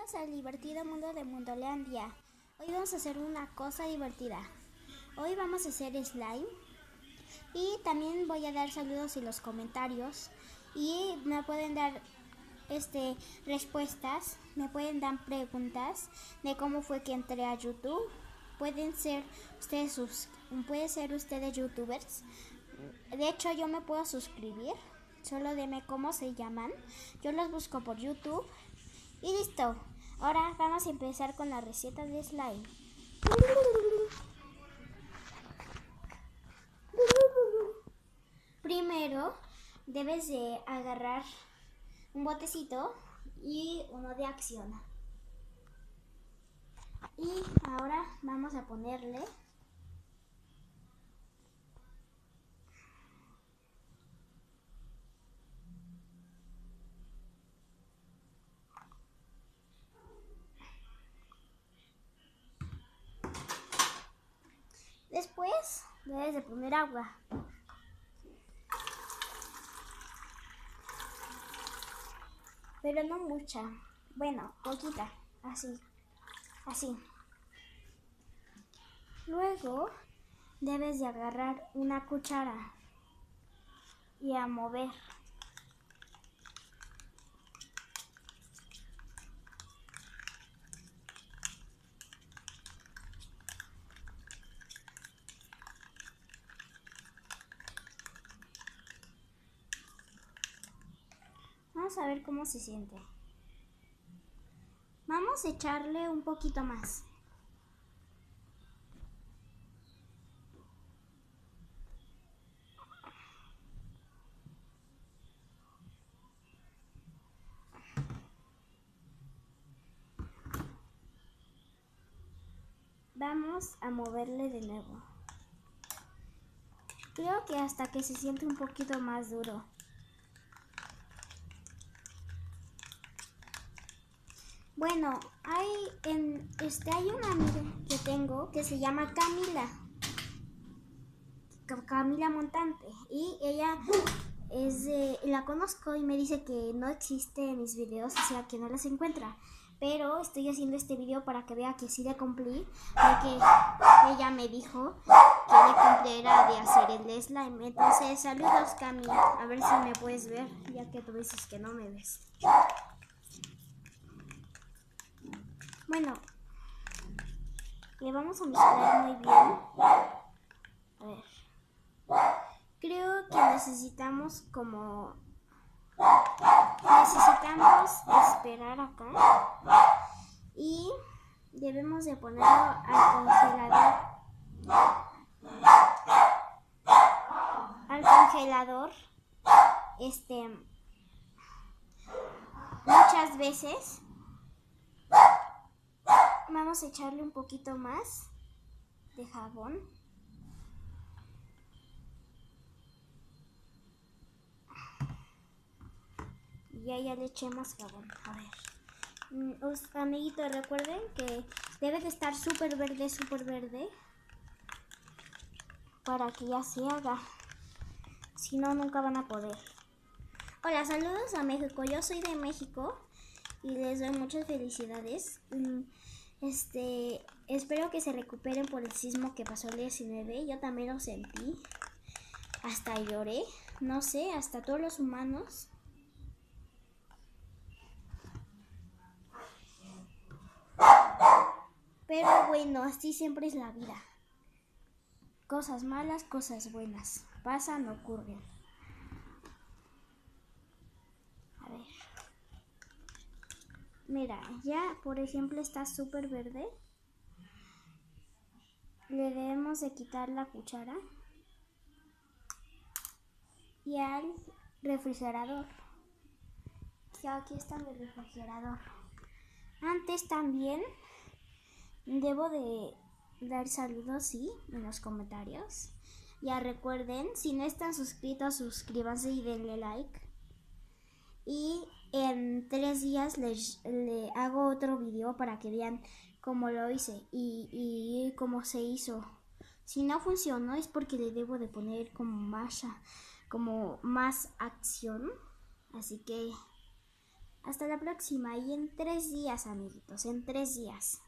Bienvenidos al divertido mundo de Mundolandia. Hoy vamos a hacer una cosa divertida. Hoy vamos a hacer slime. Y también voy a dar saludos en los comentarios. Y me pueden dar respuestas. Me pueden dar preguntas de cómo fue que entré a YouTube. Pueden ser ustedes youtubers. De hecho, yo me puedo suscribir. Solo dime cómo se llaman. Yo los busco por YouTube. Y listo. Ahora vamos a empezar con la receta de slime. Primero debes de agarrar un botecito y uno de acción. Y ahora vamos a ponerle después debes de poner agua. Pero no mucha. Bueno, poquita. Así. Luego debes de agarrar una cuchara y a mover. Vamos a ver cómo se siente. Vamos a echarle un poquito más. Vamos a moverle de nuevo. Creo que hasta que se siente un poquito más duro. Bueno, hay una amiga que tengo que se llama Camila Montante, y ella la conozco y me dice que no existe en mis videos, o sea que no las encuentra. Pero estoy haciendo este video para que vea que sí le cumplí, porque ella me dijo que le cumpliera de hacer el slime. Entonces, saludos Cami, a ver si me puedes ver, ya que tú dices que no me ves. Bueno, le vamos a mezclar muy bien. A ver. Creo que necesitamos esperar acá. Y debemos de ponerlo al congelador. Muchas veces. Vamos a echarle un poquito más de jabón. Ya le eché más jabón. A ver. Amiguitos, recuerden que debe de estar súper verde. Para que ya se haga. Si no, nunca van a poder. Hola, saludos a México. Yo soy de México y les doy muchas felicidades. Espero que se recuperen por el sismo que pasó el 19. Yo también lo sentí. Hasta lloré. No sé, hasta todos los humanos. Pero bueno, así siempre es la vida. Cosas malas, cosas buenas. Pasan, ocurren. A ver. Mira, ya por ejemplo está súper verde. Le debemos de quitar la cuchara. Y al refrigerador. Ya aquí está mi refrigerador. Antes también debo de dar saludos, sí, en los comentarios. Ya recuerden, si no están suscritos, suscríbanse y denle like. Y en 3 días le hago otro video para que vean cómo lo hice y cómo se hizo. Si no funcionó es porque le debo de poner como más acción. Así que Hasta la próxima y en 3 días, amiguitos, en 3 días.